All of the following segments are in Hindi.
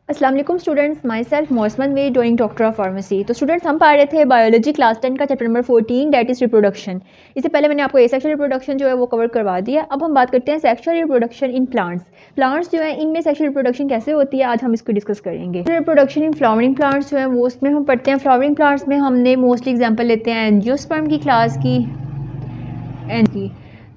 अस्सलाम वालेकुम स्टूडेंट्स, माई सेल्फ मौसमन में डूइंग डॉक्टर ऑफ फार्मेसी। तो स्टूडेंट्स, हम पढ़ रहे थे बायोलॉजी क्लास 10 का chapter number 14 that is reproduction. इससे पहले मैंने आपको एसेक्सुअल रिप्रोडक्शन जो है वो कवर करवा दिया। अब हम बात करते हैं sexual reproduction in plants. Plants जो है इनमें सेक्सुअल रिप्रोडक्शन कैसे होती है, आज हम इसको डिस्कस करेंगे। रिप्रोडक्शन इन फ्लावरिंग प्लांट्स जो है वो उसमें हम पढ़ते हैं। फ्लावरिंग प्लांट्स में हमने मोस्टली एग्जाम्पल लेते हैं एंजियोस्पर्म की क्लास की की।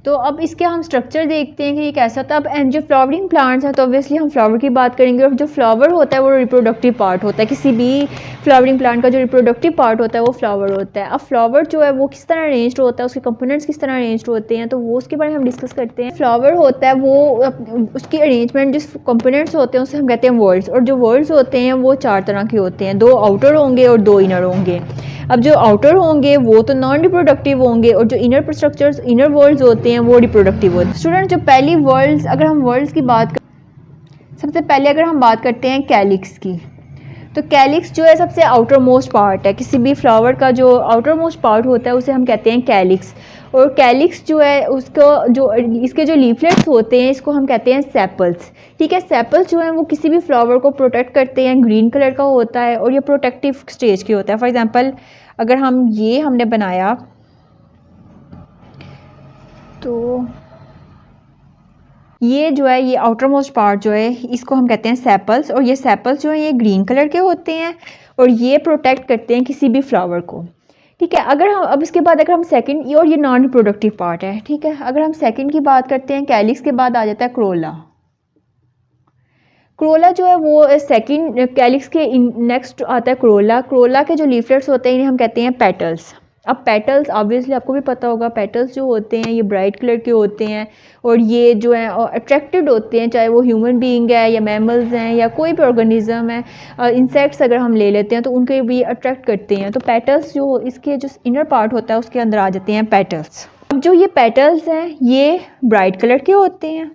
तो अब इसके हम स्ट्रक्चर देखते हैं कि ये कैसा होता है। अब जो फ्लावरिंग प्लांट्स हैं तो ऑब्वियसली हम फ्लावर की बात करेंगे, और जो फ्लावर होता है वो रिप्रोडक्टिव पार्ट होता है। किसी भी फ्लावरिंग प्लांट का जो रिप्रोडक्टिव पार्ट होता है वो फ्लावर होता है। अब फ्लावर जो है वो किस तरह अरेंज्ड होता है, उसके कंपोनेंट्स किस तरह अरेंज्ड होते हैं, तो वो उसके बारे में हम डिस्कस करते हैं। फ्लावर होता है वो उसकी अरेंजमेंट जिस कंपोनेंट्स होते हैं उसे हम कहते हैं वर्ल्ड्स, और जो वर्ल्ड्स होते हैं वो चार तरह के होते हैं, दो आउटर होंगे और दो इनर होंगे। अब जो आउटर होंगे वो तो नॉन रिप्रोडक्टिव होंगे, और जो इनर स्ट्रक्चर्स इनर वर्ल्ड्स होते हैं वो रिप्रोडक्टिव होते हैं। स्टूडेंट, जो पहली वर्ल्ड्स, अगर हम वर्ल्ड्स की बात सबसे पहले अगर हम बात करते हैं कैलिक्स की, तो कैलिक्स जो है सबसे आउटर मोस्ट पार्ट है। किसी भी फ्लावर का जो आउटर मोस्ट पार्ट होता है उसे हम कहते हैं कैलिक्स। और कैलिक्स जो है उसको जो इसके जो लीफलेट्स होते हैं इसको हम कहते हैं सेपल्स। ठीक है, सेपल्स जो हैं वो किसी भी फ्लावर को प्रोटेक्ट करते हैं। ग्रीन कलर का होता है और ये प्रोटेक्टिव स्टेज की होता है। फॉर एग्जांपल अगर हमने बनाया तो ये जो है ये आउटर मोस्ट पार्ट जो है इसको हम कहते हैं सेपल्स, और ये सेपल्स जो है ये ग्रीन कलर के होते हैं और ये प्रोटेक्ट करते हैं किसी भी फ्लावर को। ठीक है, अगर हम अब इसके बाद अगर हम सेकंड, और ये नॉन रिप्रोडक्टिव पार्ट है। ठीक है, अगर हम सेकंड की बात करते हैं, कैलिक्स के बाद आ जाता है क्रोला। क्रोला जो है वो सेकंड, कैलिक्स के नेक्स्ट आता है क्रोला। क्रोला के जो लीफलेट्स होते हैं इन्हें हम कहते हैं पेटल्स। अब पेटल्स ऑब्वियसली आपको भी पता होगा, पेटल्स जो होते हैं ये ब्राइट कलर के होते हैं, और ये जो है अट्रैक्टेड होते हैं, चाहे वो ह्यूमन बीइंग है या मैमल्स हैं या कोई भी ऑर्गेनिज्म है। इंसेक्ट्स अगर हम ले लेते हैं तो उनके भी अट्रैक्ट करते हैं। तो पेटल्स जो इसके जो इनर पार्ट होता है उसके अंदर आ जाते हैं पेटल्स। अब जो ये पेटल्स हैं ये ब्राइट कलर के होते हैं।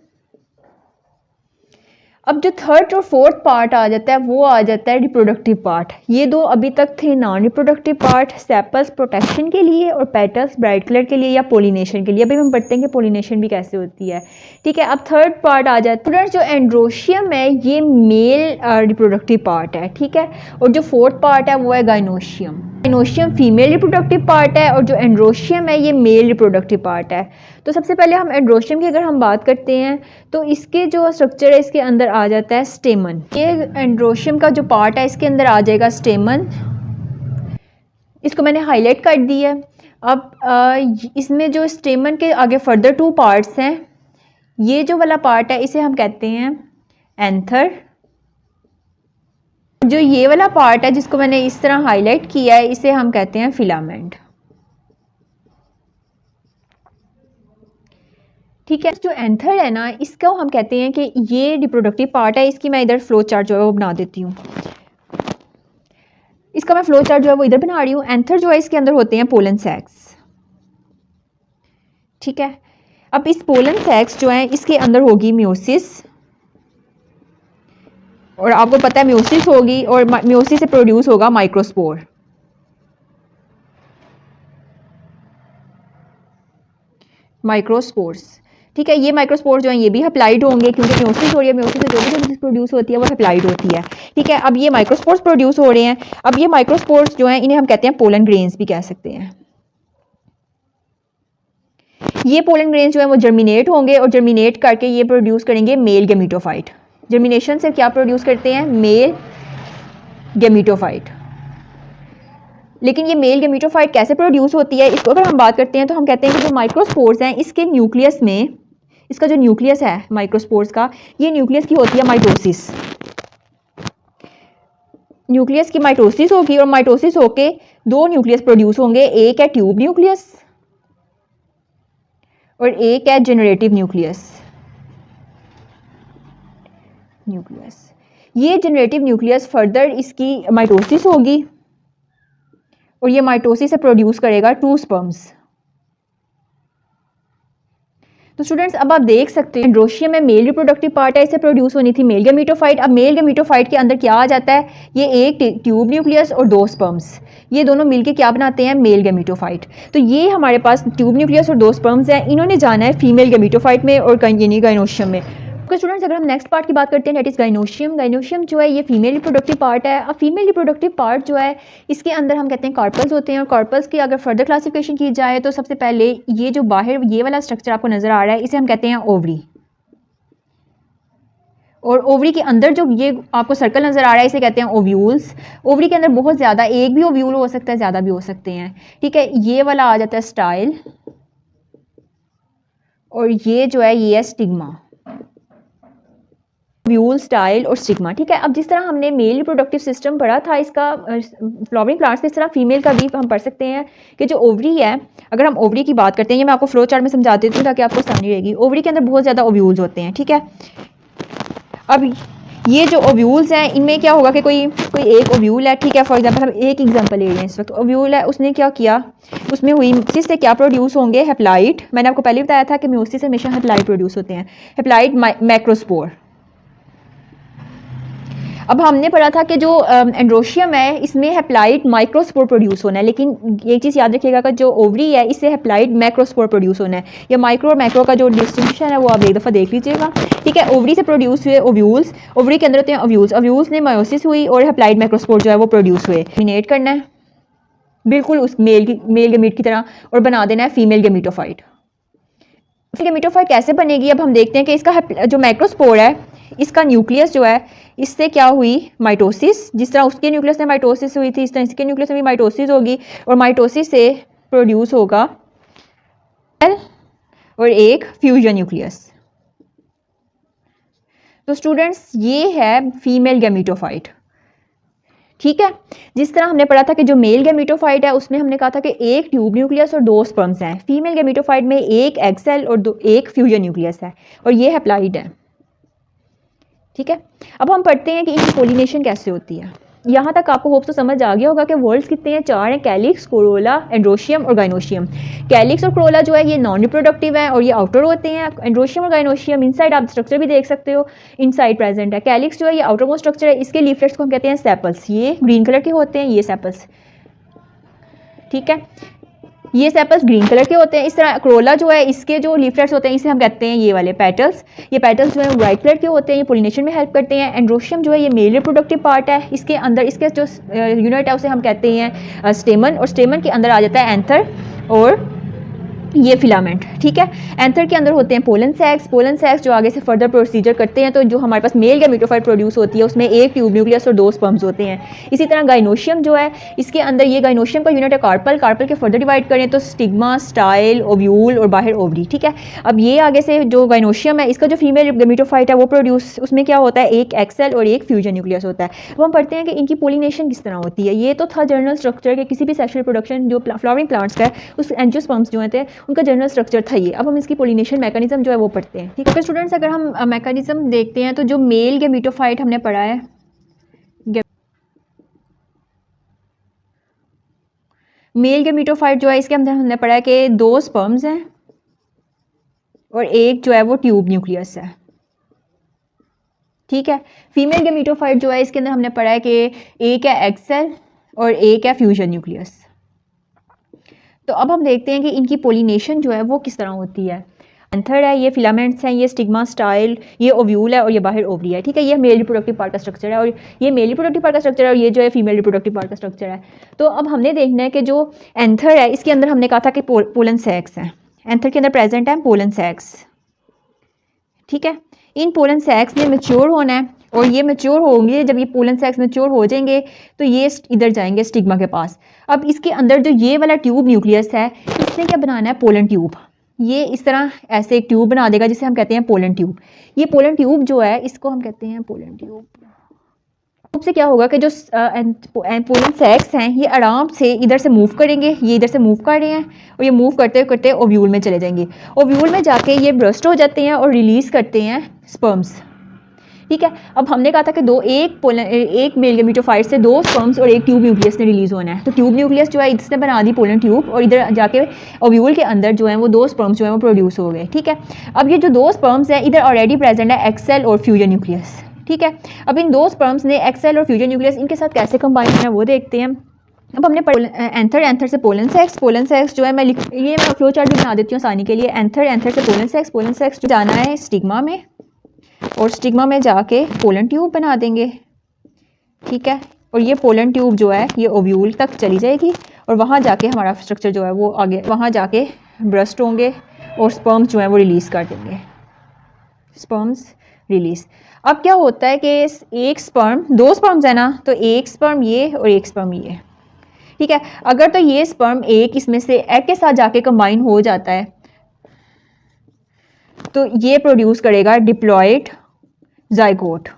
अब जो थर्ड और फोर्थ पार्ट आ जाता है वो आ जाता है रिप्रोडक्टिव पार्ट। ये दो अभी तक थे non reproductive part, sepals protection के लिए और पेटल्स ब्राइट कलर के लिए या पोलिनेशन के लिए। अभी हम पढ़ते हैं कि पोलिनेशन भी कैसे होती है। ठीक है, अब थर्ड पार्ट आ जाता है, जो एंड्रोशियम है ये मेल रिप्रोडक्टिव पार्ट है। ठीक है, और जो फोर्थ पार्ट है वो है gynoecium. Gynoecium female reproductive part है और जो एंड्रोशियम है ये मेल रिप्रोडक्टिव पार्ट है। तो सबसे पहले हम एंड्रोशियम की अगर हम बात करते हैं तो इसके जो स्ट्रक्चर है इसके अंदर आ जाता है स्टेमन। ये एंड्रोशियम का जो पार्ट है इसके अंदर आ जाएगा स्टेमन। इसको मैंने हाईलाइट कर दिया है। अब इसमें जो स्टेमन के आगे फर्दर टू पार्ट्स हैं, ये जो वाला पार्ट है इसे हम कहते हैं एंथर। जो ये वाला पार्ट है जिसको मैंने इस तरह हाईलाइट किया है इसे हम कहते हैं फिलामेंट। ठीक है, जो एंथर है ना इसको हम कहते हैं कि ये रिप्रोडक्टिव पार्ट है। इसकी मैं इधर फ्लो चार्ट जो है वो बना देती हूँ। इसका मैं फ्लो चार्ट जो है वो इधर बना रही हूँ। एंथर जो है इसके अंदर होते हैं पोलन सैक्स। ठीक है, अब इस पोलन सैक्स जो है इसके अंदर होगी म्योसिस, और आपको पता है म्योसिस होगी और म्योसिस से प्रोड्यूस होगा माइक्रोस्पोर। माइक्रोस्पोर्स। ठीक है, ये माइक्रोस्पोर्स जो हैं ये भी अप्लाइड होंगे क्योंकि म्योसिस हो रही है। म्योसिस से जो भी चीज़ प्रोड्यूस होती है वो अप्लाइड होती है। ठीक है, अब ये माइक्रोस्पोर्स प्रोड्यूस हो रहे हैं। अब ये माइक्रोस्पोर्स जो हैं इन्हें हम कहते हैं पोलन ग्रेन्स भी कह सकते हैं। ये पोलन ग्रेन्स जो है वो जर्मिनेट होंगे और जर्मिनेट करके ये प्रोड्यूस करेंगे मेल गेमीटोफाइट। जर्मिनेशन से क्या प्रोड्यूस करते हैं? Mail gametophyte. लेकिन ये मेल गेमीटोफाइट कैसे प्रोड्यूस होती है इसको अगर हम बात करते हैं तो हम कहते हैं कि जो माइक्रोस्पोर्स हैं इसके न्यूक्लियस में, इसका जो न्यूक्लियस है माइक्रोस्पोर्स का, ये न्यूक्लियस की होती है माइटोसिस। न्यूक्लियस की माइटोसिस होगी और माइटोसिस होके दो न्यूक्लियस प्रोड्यूस होंगे। एक है ट्यूब न्यूक्लियस और एक है जनरेटिव न्यूक्लियस। ये जनरेटिव न्यूक्लियस फर्दर इसकी माइटोसिस होगी और ये माइटोसिस से प्रोड्यूस करेगा टू स्पर्म्स। तो स्टूडेंट्स, अब आप देख सकते हैं एंड्रोशियम में मेल रिप्रोडक्टिव पार्ट है, इससे प्रोड्यूस होनी थी मेल गेमीटोफाइट। अब मेल गेमीटोफाइट के अंदर क्या आ जाता है? ये एक ट्यूब न्यूक्लियस और दो स्पर्म्स, ये दोनों मिलके क्या बनाते हैं? Mail gametophyte. तो ये हमारे पास ट्यूब न्यूक्लियस और दो स्पर्म्स हैं, इन्होंने जाना है फीमेल गेमीटोफाइट में और यानी गाइनोशियम में। तो स्टूडेंट्स अगर हम नेक्स्ट पार्ट की बात करते हैं, दैट इज़ गाइनोशियम। गाइनोशियम जो है ये फीमेल रिप्रोडक्टिव पार्ट है। अब फीमेल रिप्रोडक्टिव पार्ट जो है इसके अंदर हम कहते हैं कार्पल्स होते हैं, और कार्पल्स की अगर फर्दर क्लासिफिकेशन की जाए तो सबसे पहले ये जो बाहर ये वाला स्ट्रक्चर आपको नज़र आ रहा है इसे हम कहते हैं ओवरी, और ओवरी के अंदर जो ये आपको सर्कल नज़र आ रहा है इसे कहते हैं ओव्यूल्स। ओवरी के अंदर बहुत ज़्यादा, एक भी ओव्यूल हो सकता है, ज़्यादा भी हो सकते हैं, ठीक है। ये वाला आ जाता है स्टाइल, और ये जो है ये है स्टिग्मा। ओव्यूल, स्टाइल और स्टिग्मा, ठीक है। अब जिस तरह हमने मेल रिप्रोडक्टिव सिस्टम पढ़ा था इसका फ्लावरिंग प्लांट्स में, इस तरह फीमेल का भी हम पढ़ सकते हैं कि जो ओवरी है, अगर हम ओवरी की बात करते हैं, ये मैं आपको फ्लो चार्ट में समझा देती हूँ ताकि आपको आसानी रहेगी। ओवरी के अंदर बहुत ज़्यादा ओव्यूल्स होते हैं, ठीक है। अब ये जो ओव्यूल्स हैं इनमें क्या होगा कि कोई एक ओव्यूल है, ठीक है। फॉर एग्जांपल हम एक एग्जांपल ले रहे हैं इस वक्त। ओव्यूल है, उसने क्या किया, उसमें हुई मियोसिस से क्या प्रोड्यूस होंगे, हेप्लाइड। मैंने आपको पहले बताया था कि मियोसिस से हमेशा हेप्लाइड प्रोड्यूस होते हैं, हेप्लाइड मैक्रोस्पोर। अब हमने पढ़ा था कि जो एंड्रोशियम है इसमें हेप्लाइड माइक्रोस्पोर प्रोड्यूस होना है, लेकिन एक चीज़ याद रखिएगा कि जो ओवरी है इससे हेप्लाइड मैक्रोस्पोर प्रोड्यूस होना है। या माइक्रो और मैक्रो का जो डिस्टिंक्शन है वो आप एक दफ़ा देख लीजिएगा, ठीक है। ओवरी से प्रोड्यूस हुए ओव्यूल्स, ओवरी के अंदर होते हैं ओव्यूल्स, ओव्यूल्स ने मायोसिस हुई और हेप्लाइड मैक्रोस्पोर जो है वो प्रोड्यूस हुए। डोमिनेट करना है बिल्कुल उस मेल गेमीट की तरह और बना देना है फीमेल गेमीटोफाइट। गेमीटोफाइट कैसे बनेगी, अब हम देखते हैं कि इसका जो मैक्रोस्पोर है इसका न्यूक्लियस जो है इससे क्या हुई माइटोसिस। जिस तरह उसके न्यूक्लियस में माइटोसिस हुई थी इस तरह इसके न्यूक्लियस में भी माइटोसिस होगी, और माइटोसिस से प्रोड्यूस होगा और एक फ्यूजन न्यूक्लियस। तो स्टूडेंट्स ये है फीमेल गेमीटोफाइट, ठीक है। जिस तरह हमने पढ़ा था कि जो मेल गेमीटोफाइट है उसमें हमने कहा था कि एक ट्यूब न्यूक्लियस और 2 स्पर्म्स हैं। फीमेल गेमीटोफाइट में एक एग सेल और एक फ्यूजन न्यूक्लियस है, और ये हेप्लाइड है, ठीक है। अब हम पढ़ते हैं कि इनकी पोलिनेशन कैसे होती है। यहाँ तक आपको होप तो समझ आ गया होगा कि वर्ड्स कितने हैं, 4 हैं, कैलिक्स, कोरोला, एंड्रोशियम और गाइनोशियम। कैलिक्स और कोरोला जो है ये नॉन रिप्रोडक्टिव है और ये आउटर होते हैं। एंड्रोशियम और गाइनोशियम इनसाइड आप स्ट्रक्चर भी देख सकते हो, इनसाइड प्रेजेंट है। कैलिक्स जो है ये आउटर मोस्ट स्ट्रक्चर है, इसके लीफलेट्स को हम कहते हैं सेपल्स। ये ग्रीन कलर के होते हैं, ये सेपल्स, ठीक है। ये सेपल्स ग्रीन कलर के होते हैं। इस तरह क्रोला जो है इसके जो लीफलेट्स होते हैं इसे हम कहते हैं ये वाले पेटल्स। ये पेटल्स जो है वाइट कलर के होते हैं, ये पोलिनेशन में हेल्प करते हैं। एंड्रोशियम जो है ये मेल रिप्रोडक्टिव पार्ट है, इसके अंदर इसके जो यूनिट है उसे हम कहते हैं स्टेमन, और स्टेमन के अंदर आ जाता है एंथर और ये फिलामेंट, ठीक है। एंथर के अंदर होते हैं पोलन सैक्स। पोलन सैक्स जो आगे से फर्दर प्रोसीजर करते हैं, तो जो हमारे पास मेल गेमीटोफाइट प्रोड्यूस होती है उसमें एक ट्यूब न्यूक्लियस और 2 स्पर्म्स होते हैं। इसी तरह गाइनोशियम जो है इसके अंदर ये गाइनोशियम का यूनिट है कार्पल। कार्पल के फर्दर डिवाइड करें तो स्टिग्मा, स्टाइल, ओव्यूल और बाहर ओवरी, ठीक है। अब ये आगे से जो गाइनोशियम है इसका जो फीमेल गेमीटोफाइट है वो प्रोड्यूस, उसमें क्या होता है, एक एक्सेल और एक फ्यूजन न्यूक्लियस होता है। अब हम पढ़ते हैं कि इनकी पोलिनेशन किस तरह होती है। ये तो था जनरल स्ट्रक्चर के किसी भी सेक्सुअल प्रोडक्शन जो फ्लावरिंग प्लांट्स का है, उस एंजियोस्पर्म्स जो थे उनका जनरल स्ट्रक्चर था ये। अब हम इसकी पोलिनेशन मैकेनिज्म जो है वो पढ़ते हैं, ठीक है। स्टूडेंट्स अगर हम मैकेनिज्म देखते हैं तो जो मेल गेमीटोफाइट हमने पढ़ा है, मेल गेमीटोफाइट जो है इसके अंदर हमने पढ़ा है कि 2 स्पर्म्स हैं और एक जो है वो ट्यूब न्यूक्लियस है, ठीक है। फीमेल गेमीटोफाइट जो है इसके अंदर हमने पढ़ा है कि एक है एग सेल और एक है फ्यूजन न्यूक्लियस। तो अब हम देखते हैं कि इनकी पोलिनेशन जो है वो किस तरह होती है। एंथर है, ये फिलामेंट्स हैं, ये स्टिग्मा, स्टाइल, ये ओव्यूल है और ये बाहर ओवरी है, ठीक है। ये मेल रिप्रोडक्टिव पार्ट का स्ट्रक्चर है, और ये मेल रिप्रोडक्टिव पार्ट का स्ट्रक्चर है, और ये जो है फीमेल रिप्रोडक्टिव पार्ट का स्ट्रक्चर है। तो अब हमने देखना है कि जो एंथर है इसके अंदर हमने कहा था कि पोलन सैक्स हैं। एंथर के अंदर प्रेजेंट है पोलन सैक्स, ठीक है। इन पोलन सैक्स ने मैच्योर होना है, और ये मैच्योर होंगे, जब ये पोलन सैक्स मैच्योर हो जाएंगे तो ये इधर जाएंगे स्टिग्मा के पास। अब इसके अंदर जो ये वाला ट्यूब न्यूक्लियस है इसने क्या बनाना है, पोलन ट्यूब। ये इस तरह ऐसे एक ट्यूब बना देगा जिसे हम कहते हैं पोलन ट्यूब। ये पोलन ट्यूब जो है इसको हम कहते हैं पोलन ट्यूब। ट्यूब से क्या होगा कि जो पोलन सैक्स हैं ये आराम से इधर से मूव करेंगे, ये इधर से मूव कर रहे हैं और ये मूव करते करते ओव्यूल में चले जाएंगे। ओव्यूल में जाके ये ब्रस्ट हो जाते हैं और रिलीज़ करते हैं स्पर्म्स, ठीक है। अब हमने कहा था कि एक मेल गेमीटोफाइट से 2 स्पर्म्स और एक ट्यूब न्यूक्लियस ने रिलीज होना है। तो ट्यूब न्यूक्लियस जो है इसने बना दी पोलन ट्यूब, और इधर जाके ओव्यूल के अंदर जो है वो 2 स्पर्म्स जो है वो प्रोड्यूस हो गए, ठीक है। अब ये जो 2 स्पर्म्स हैं इधर ऑलरेडी प्रेजेंट है एक्सेल और फ्यूजन न्यूक्लियस, ठीक है। अब इन 2 स्पर्म्स ने एक्सेल और फ्यूजन न्यूक्लियस इनके साथ कैसे कंबाइन होना है वो देखते हैं। अब हमने एंथर से पोलन सेक्स जो है मैं फ्लो चार्ट भी बना देती हूँ आसानी के लिए। एंथर से पोलन सेक्स जाना है स्टिग्मा में, और स्टिग्मा में जाके पोलन ट्यूब बना देंगे, ठीक है। और ये पोलन ट्यूब जो है ये ओव्यूल तक चली जाएगी और वहाँ जाके हमारा स्ट्रक्चर जो है वो आगे वहाँ जाके ब्रस्ट होंगे और स्पर्म्स जो है वो रिलीज़ कर देंगे, स्पर्म्स रिलीज़। अब क्या होता है कि एक स्पर्म, दो स्पर्म्स है ना, तो एक स्पर्म ये और एक स्पर्म ये, ठीक है। अगर तो ये स्पर्म एक इसमें से एग के साथ जाके कंबाइन हो जाता है तो ये प्रोड्यूस करेगा डिप्लॉयड जाइगोट,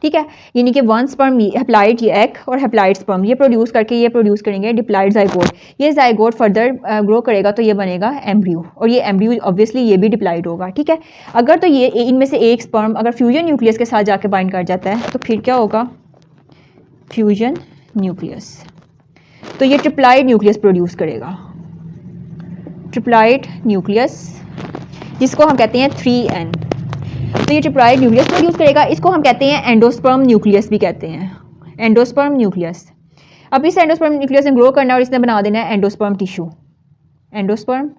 ठीक है। यानी कि वन स्पर्म हैप्लाइड एग और हैप्लाइड स्पर्म ये प्रोड्यूस करके ये प्रोड्यूस करेंगे डिप्लॉयड जाइगोट। ये जाइगोट फर्दर ग्रो करेगा तो ये बनेगा एम्ब्रियो, और ये एम्ब्रियो ऑब्वियसली ये भी डिप्लॉयड होगा, ठीक है। अगर तो ये इनमें से एक स्पर्म अगर फ्यूजन न्यूक्लियस के साथ जाके बाइंड कर जाता है तो फिर क्या होगा, फ्यूजन न्यूक्लियस। तो ये ट्रिप्लॉयड न्यूक्लियस प्रोड्यूस करेगा, ट्रिप्लॉयड न्यूक्लियस, जिसको हम कहते हैं 3N। तो ये ट्रिप्लॉयड न्यूक्लियस प्रोड्यूस करेगा, इसको हम कहते हैं एंडोस्पर्म न्यूक्लियस भी कहते हैं, एंडोस्पर्म न्यूक्लियस। अब इस एंडोस्पर्म न्यूक्लियस ने ग्रो करना है और इसने बना देना है एंडोस्पर्म टिश्यू, एंडोस्पर्म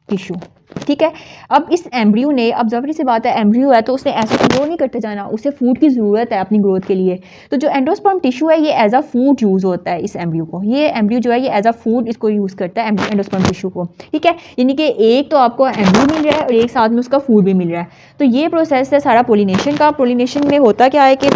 टिश्यू, ठीक है। अब इस एम्ब्रियो ने, अब ज़रूरी सी बात है एम्ब्रियो है तो उसने ऐसे ग्रो नहीं करते जाना, उसे फूड की ज़रूरत है अपनी ग्रोथ के लिए। तो जो एंडोस्पर्म टिश्यू है ये एज अ फूड यूज़ होता है इस एम्ब्रियो को, ये एम्ब्रियो जो है ये एज अ फूड इसको यूज़ करता है एंडोस्पर्म टिश्यू को, ठीक है। यानी कि एक तो आपको एम्ब्रियो मिल रहा है और एक साथ में उसका फूड भी मिल रहा है। तो ये प्रोसेस है सारा पोलिनेशन का। पोलिनेशन में होता क्या है कि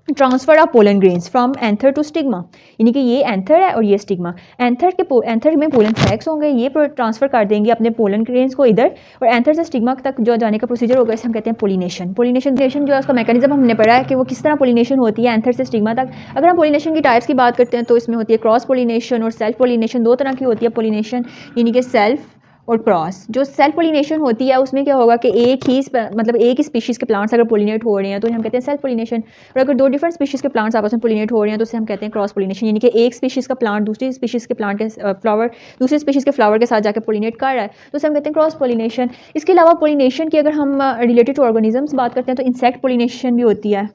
transfer of pollen grains from anther to stigma, यानी कि ये एंथर है और ये स्टिग्मा। एंथर में पोलन सैक्स होंगे, ये ट्रांसफर कर देंगे अपने पोलन ग्रेन्स को इधर, और एंथर से स्टिग्मा तक जो जाने का प्रोसीजर होगा इसे हम कहते हैं पोलिनेशन। पोलिनेशन जो है उसका मैकेनिज्म हमने पढ़ा है कि वो किस तरह पोलिनेशन होती है एंथर से स्टिग्मा तक। अगर हम पोलिनेशन की टाइप्स की बात करते हैं तो इसमें होती है क्रॉस पोलिनेशन और सेल्फ पोलिनेशन, दो तरह की होती है पोलिनेशन, यानी कि सेल्फ और क्रॉस। जो सेल्फ पोलिनेशन होती है उसमें क्या होगा कि एक ही मतलब एक ही स्पीशीज़ के प्लांट्स अगर पोलिनेट हो रहे हैं तो हम कहते हैं सेल्फ पोलिनेशन, और अगर दो डिफरेंट स्पीशीज़ के प्लांट्स आपस में पोलिनेट हो रहे हैं तो उसे हम कहते हैं क्रॉस पोलिनेशन, यानी कि एक स्पीशीज़ का प्लांट दूसरी स्पीशीज़ के प्लांट के फ्लावर, दूसरी स्पीशीज़ के फ्लावर के साथ जाकर पोलिनेट कर रहा है तो उसे हम कहते हैं क्रॉस पोलिनेशन। इसके अलावा पोलिनेशन की अगर हम रिलेटेड टू ऑर्गेनिजम्स बात करते हैं तो इंसेक्ट पोलिनेशन भी होती है।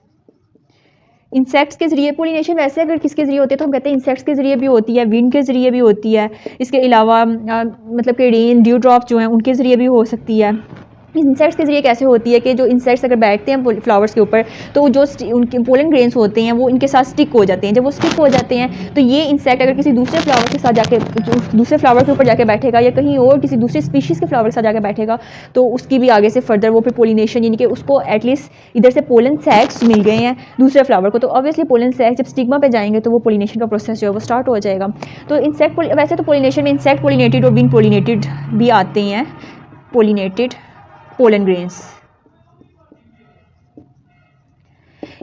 इंसेक्ट्स के ज़रिए पोलिनेशन वैसे अगर किसके ज़रिए होती है तो हम कहते हैं इंसेक्ट्स के ज़रिए भी होती है, विंड के ज़रिए भी होती है। इसके अलावा मतलब कि रेन, ड्यू ड्रॉप जो हैं उनके ज़रिए भी हो सकती है। इंसेक्ट्स के ज़रिए कैसे होती है कि जो इंसेक्ट्स अगर बैठते हैं फ्लावर्स के ऊपर तो जो उनके पोलन ग्रेन्स होते हैं वो इनके साथ स्टिक हो जाते हैं। जब वो स्टिक हो जाते हैं तो ये इंसेक्ट अगर किसी दूसरे फ्लावर के साथ जाके दूसरे फ्लावर के ऊपर जाके बैठेगा या कहीं और किसी दूसरे स्पीशीज़ के फ्लावर के साथ जाके बैठेगा तो उसकी भी आगे से फर्दर वो फिर पोलिनेशन, यानी कि उसको एटलीस्ट इधर से पोलन सैक्स मिल गए हैं दूसरे फ्लावर को, तो ऑब्वियसली पोलन सैक्स जब स्टिग्मा पे जाएंगे तो वो पोलिनेशन का प्रोसेस जो है वो स्टार्ट हो जाएगा। तो इंसेक्ट वैसे तो पोलिनेशन में इंसेक्ट पोलिनेटेड और विंड पोलिनेटेड भी आते हैं, पोलिनेटेड पोलन ग्रेन्स।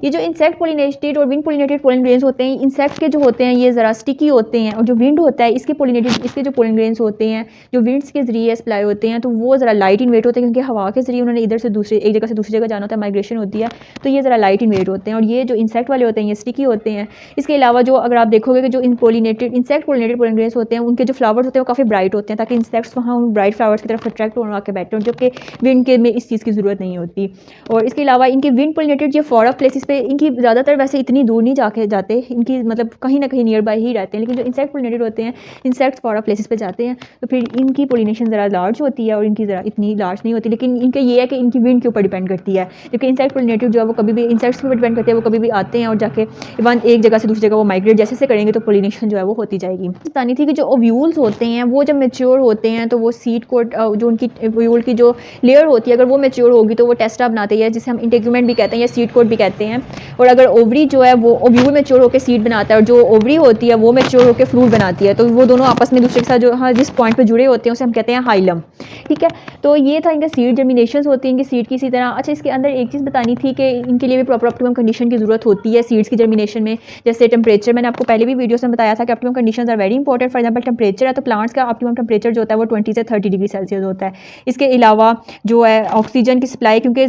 ये जो इंसेक्ट पोलिनेटेड और विंड पोलिनेटेड पोलन ग्रेन्स होते हैं, इंसेक्ट के जो होते हैं ये ज़रा स्टिकी होते हैं, और जो विंड होता है इसके पोलिनेटेड, इसके जो पोलन ग्रेन्स होते हैं जो विंड्स के ज़रिए सप्लाई होते हैं तो वो ज़रा लाइट इन वेट होते हैं, क्योंकि हवा के ज़रिए उन्होंने इधर से दूसरे एक जगह से दूसरी जगह जाना होता है, माइग्रेशन होती है, तो ये ज़रा लाइट इन वेट होते हैं। और ये जो इंसेक्ट वाले होते हैं ये स्टिकी होते हैं। इसके अलावा जो अगर आप देखोगे कि जो इंसेक्ट पोलिनेटेड पोलन ग्रेन्स होते हैं उनके जो फ्लावर्स होते हैं वो काफ़ी ब्राइट होते हैं ताकि इंसेक्ट्स वहाँ उन ब्राइट फ्लावर्स की तरफ अट्रैक्ट होने आके बैठते हैं, जबकि विंड के में इस चीज़ की ज़रूरत नहीं होती। और इसके अलावा इनके विंड पोलिनेटेड जो फॉर ऑफ प्लेसेस पे इनकी ज़्यादातर वैसे इतनी दूर नहीं जाते, इनकी मतलब कहीं ना कहीं नियर बाय ही रहते हैं, लेकिन जो इंसेक्ट पोलिनेटेड होते हैं इंसेक्ट्स फॉर ऑफ प्लेसेस पे जाते हैं तो फिर इनकी पोलिनेशन ज़रा लार्ज होती है और इनकी ज़रा इतनी लार्ज नहीं होती, लेकिन इनका ये है कि इनकी विंड के ऊपर डिपेंड करती है, क्योंकि इंसेक्ट पोलिनेटेड जो है वो कभी भी इंसेक्ट्स के ऊपर डिपेंड करते हैं, वो कभी भी आते हैं और जाके इवन एक जगह से दूसरी जगह वो माइग्रेट जैसे से करेंगे तो पोलिनेशन जो है वो होती जाएगी। बतानी थी कि जो ओव्यूल्स होते हैं वो जब मेच्योर होते हैं तो वो सीड कोट जो उनकी ओव्यूल की जो लेयर होती है अगर वो मेच्योर होगी तो वो टेस्टा बनाते हैं जिसे हम इंटेग्यूमेंट भी कहते हैं या सीड कोट भी कहते हैं। और अगर ओवरी जो है वो ओव्यूल मेच्योर होकर सीड बनाता है और जो ओवरी होती है वो मेच्योर होकर फ्रूट बनाती है, तो वो दोनों आपस में दूसरे के साथ जो हाँ जिस पॉइंट पे जुड़े होते हैं उसे हम कहते हैं हाइलम, ठीक है। तो ये था इनका सीड जर्मिनेशन होती है इनकी सीड की इसी तरह। अच्छा, इसके अंदर एक चीज़ बतानी थी कि इनके लिए भी प्रॉपर ऑप्टिमम कंडीशन की ज़रूरत होती है सीड्स की जर्मिनेशन में, जैसे टेम्परेचर। मैंने आपको पहले भी वीडियोस में बताया था कि optimum conditions are very important. For example temperature है तो प्लांट्स का ऑप्टिमम टेम्परेचर जो होता है वो 20 से 30 डिग्री सेल्सियस होता है। इसके अलावा जो है ऑक्सीजन की सप्लाई, क्योंकि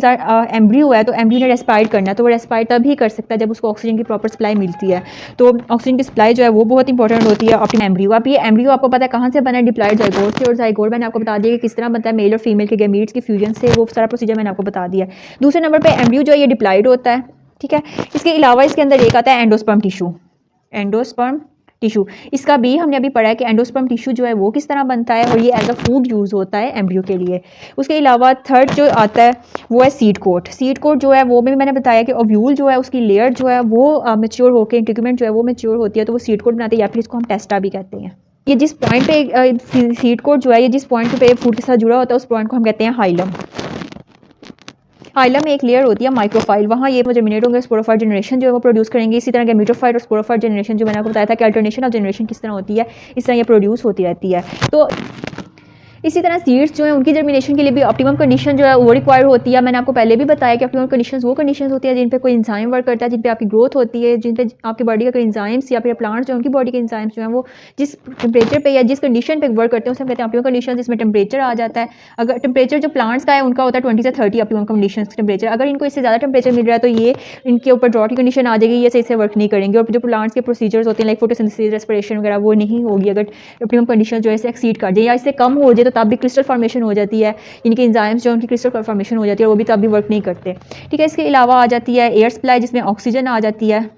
एम्ब्रियो है तो एम्ब्रियो ने रेस्पायर करना है तो वो रेस्पायर तभी कर सकता है जब उसको ऑक्सीजन की प्रॉपर सप्लाई मिलती है, तो ऑक्सीजन की सप्लाई जो है वो बहुत इंपॉर्टेंट होती है ऑप्टिमम एम्ब्रियो। अब ये एम्ब्रियो आपको पता है कहाँ से बना है, डिप्लॉयड जाइगोट से, और जाइगोट मैंने आपको बता दिया कि किस तरह बनता है मेल और फीमेल के गैमीट्स की फ्यूजन से, वो सारा प्रोसीजर मैंने आपको बता दिया। दूसरे नंबर पर एम्ब्रियो जो है ये डिप्लॉयड होता है, ठीक है। इसके अलावा इसके अंदर एक आता है एंडोस्पर्म टिश्यू, एंडोस्पर्म टिशू, इसका भी हमने अभी पढ़ा है कि एंडोस्पर्म टिश्यू जो है वो किस तरह बनता है और ये एज अ फूड यूज़ होता है एम्ब्रियो के लिए। उसके अलावा थर्ड जो आता है वो है सीड कोट। सीड कोट जो है वो भी मैंने बताया कि ओव्यूल जो है उसकी लेयर जो है वो मैच्योर होकर इंटीग्यूमेंट जो है वो मैच्योर होती है तो वो सीड कोट बनाते हैं, या फिर इसको हम टेस्टा भी कहते हैं। ये जिस पॉइंट पे सीड कोट जो है ये जिस पॉइंट पे फूड के साथ जुड़ा होता है उस पॉइंट को हम कहते हैं हाइलम। हाइलम में एक लेयर होती है माइक्रोफाइल, वहाँ ये जर्मिनेट होंगे, स्पोरोफाइट जनरेशन जो है वो प्रोड्यूस करेंगे। इसी तरह गैमेटोफाइट और स्पोरोफाइट जनरेशन जो मैंने आपको बताया था कि अल्टरनेशन ऑफ जनरेशन किस तरह होती है, इस तरह ये प्रोड्यूस होती रहती है। तो इसी तरह सीड्स जो है उनकी जर्मिनेशन के लिए भी ऑप्टिमम कंडीशन जो है वो रिक्वायर होती है। मैंने आपको पहले भी बताया कि ऑप्टिमम कंडीशंस वो कंडीशंस होती है जिन पे कोई एंजाइम वर्क करता है, जिन पे आपकी ग्रोथ होती है, जिन पे आपकी बॉडी का एंजाइम्स या फिर प्लांट्स जो उनकी बॉडी के एंजाइम्स जो हैं वो जिस टेम्परेचर पे या जिस कंडीशन पे वर्क करते हैं उसे हम कहते हैं ऑप्टिमम कंडीशन, जिसमें टेम्परेचर आ जाता है। अगर टेम्परेचर जो प्लांट्स का है उनका होता है 20 से 30 ऑप्टिमम कंडीशन टेम्परेचर। अगर इनको इससे ज़्यादा टेम्परेचर मिल रहा है तो ये इनके ऊपर ड्रॉट की कंडीशन आ जाएगी, ये सही से वर्क नहीं करेंगे और जो प्लांट्स के प्रोसीजर्स होते हैं लाइक फोटोसिंथेसिस, रेस्पिरेशन वगैरह वो नहीं होगी अगर ऑप्टिमम कंडीशन जो है इसे एक्सीड कर जाए या इससे कम हो जाए, तो तब भी क्रिस्टल फॉर्मेशन हो जाती है। इनके एंजाइम्स जो उनकी क्रिस्टल फॉर्मेशन हो जाती है और वो भी तब भी वर्क नहीं करते। ठीक है, इसके अलावा आ जाती है एयर सप्लाई जिसमें ऑक्सीजन आ जाती है।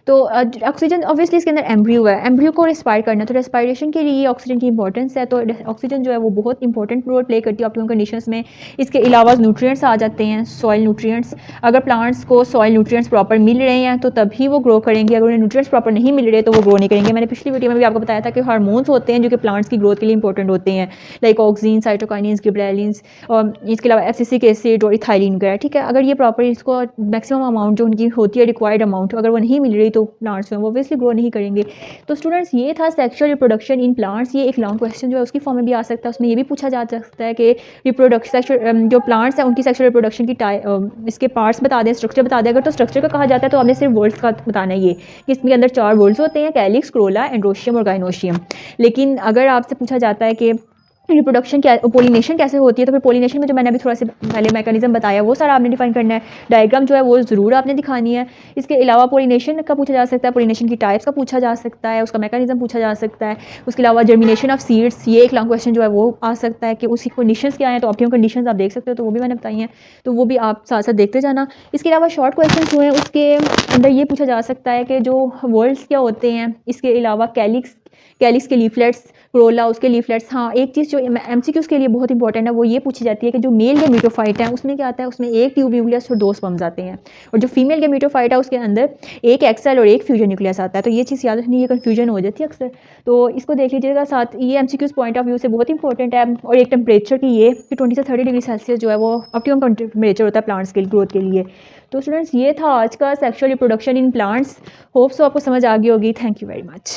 तो ऑक्सीजन ऑब्वियसली इसके अंदर एम्ब्रियो है, एम्ब्रियो को रेस्पायर करना, तो रेस्पायरेशन के लिए ऑक्सीजन की इंपॉर्टेंस है। तो ऑक्सीजन जो है वो बहुत इंपॉर्टेंट रोल प्ले करती है ऑप्टिमम कंडीशंस में। इसके अलावा न्यूट्रिएंट्स आ जाते हैं, सॉइल न्यूट्रिएंट्स। अगर प्लांट्स को सॉइल न्यूट्रिएंट्स प्रॉपर मिल रहे हैं तो तभी वो ग्रो करेंगे, अगर उन्हें न्यूट्रिएंट्स प्रॉपर नहीं मिल रहे तो वो ग्रो नहीं करेंगे। मैंने पिछली वीडियो में भी आपको बताया था कि हार्मोन्स होते हैं जो कि प्लांट्स की ग्रोथ के लिए इंपॉर्टेंट होते हैं, लाइक ऑक्सीन, साइटोकाइनिन्स, गिबरेलिन्स और इसके अलावा एसिटिक एसिड और इथाइलिन वगैरह। ठीक है, अगर ये प्रॉपर इसको मैक्सिमम अमाउंट जो उनकी होती है रिक्वायर्ड अमाउंट अगर वो नहीं मिल रही तो प्लांट्स में वो ऑब्वियसली ग्रो नहीं करेंगे। तो स्टूडेंट्स ये था सेक्सुअल रिप्रोडक्शन इन प्लांट्स। ये एक लॉन्ग क्वेश्चन जो है उसकी फॉर्म में भी आ सकता है, उसमें ये भी पूछा जा सकता है कि रिप्रोडक्शन जो प्लांट्स हैं उनकी सेक्सुअल रिप्रोडक्शन की इसके पार्ट्स बता दें, स्ट्रक्चर बता दें। अगर तो स्ट्रक्चर का कहा जाता है तो आपने सिर्फ वर्ड्स का बताना है, ये कि इसके अंदर 4 वर्ड्स होते हैं, कैलिक्स, क्रोला, एंड्रोशियम और गाइनोशियम। लेकिन अगर आपसे पूछा जाता है कि रिप्रोडक्शन क्या, पोलिनेशन कैसे होती है, तो फिर पोलिनेशन में जो मैंने अभी थोड़ा सा पहले मैकेनिज्म बताया वो सारा आपने डिफाइन करना है। डायग्राम जो है वो ज़रूर आपने दिखानी है। इसके अलावा पोलिनेशन का पूछा जा सकता है, पोलिनेशन की टाइप्स का पूछा जा सकता है, उसका मैकेनिज्म पूछा जा सकता है। उसके अलावा जर्मिनेशन ऑफ सीड्स, ये एक लॉन्ग क्वेश्चन जो है वो आ सकता है कि उसकी कंडीशंस क्या हैं। तो ऑप्टिमम कंडीशंस आप देख सकते हो, तो वो भी मैंने बताई हैं, तो वो भी आप साथ साथ देखते जाना। इसके अलावा शॉर्ट क्वेश्चन जो हैं उसके अंदर ये पूछा जा सकता है कि जो वर्ड्स क्या होते हैं। इसके अलावा कैलिक्स के लीफलेट्स, क्रोला उसके लीफलेट्स। हाँ, एक चीज़ जो एमसीक्यूज़ के लिए बहुत इंपॉर्टेंट है वो ये पूछी जाती है कि जो मेल गैमेटोफाइट है उसमें क्या आता है, उसमें एक ट्यूब न्यूक्लियस और 2 स्पर्म्स आते हैं, और जो फीमेल गैमेटोफाइट है उसके अंदर एक एक्सेल और एक फ्यूजन न्यूक्लियस आता है। तो ये चीज़ याद रखनी, ये कन्फ्यूजन हो जाती है अक्सर, तो इसको देख लीजिएगा साथ। ये एमसीक्यूज़ पॉइंट ऑफ व्यू से बहुत इंपॉर्टेंट है। और एक टेम्परेचर की ये कि 20 से 30 डिग्री सेल्सियस जो है वो ऑप्टिमम टेम्परेचर होता है प्लांट्स के ग्रोथ के लिए। तो स्टूडेंट्स ये था आज का sexual reproduction in plants. Hopes आपको समझ आ गई होगी। Thank you very much.